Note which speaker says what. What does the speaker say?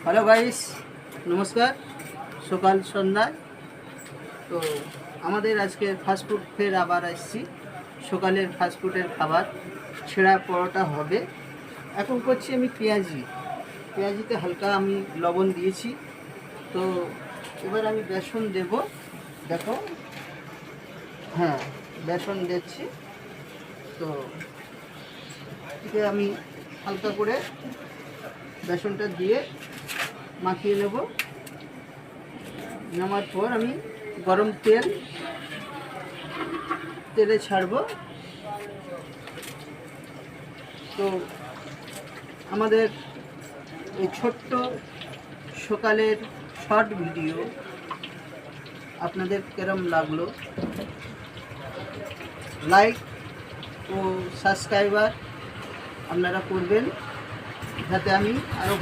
Speaker 1: Hello guys, নমস্কার। সকাল সন্ধ্যায় তো আমাদের আজকের ফাস্টফুড ফের আবার আসছি। সকালের ফাস্টফুডের খাবার ছেঁড়া পরোটা হবে। এখন করছি আমি পেঁয়াজিতে হালকা আমি লবণ দিয়েছি। তো এবার আমি বেসন দেব। দেখো, হ্যাঁ, বেসন দিচ্ছি। তো আমি হালকা করে বেসনটা দিয়ে মাখিয়ে নেব। নামার পর আমি গরম তেলে ছাড়ব। তো আমাদের এই ছোট্ট সকালের শর্ট ভিডিও আপনাদের কেরম লাগলো? লাইক ও সাবস্ক্রাইবার আপনারা করবেন, যাতে আমি আরও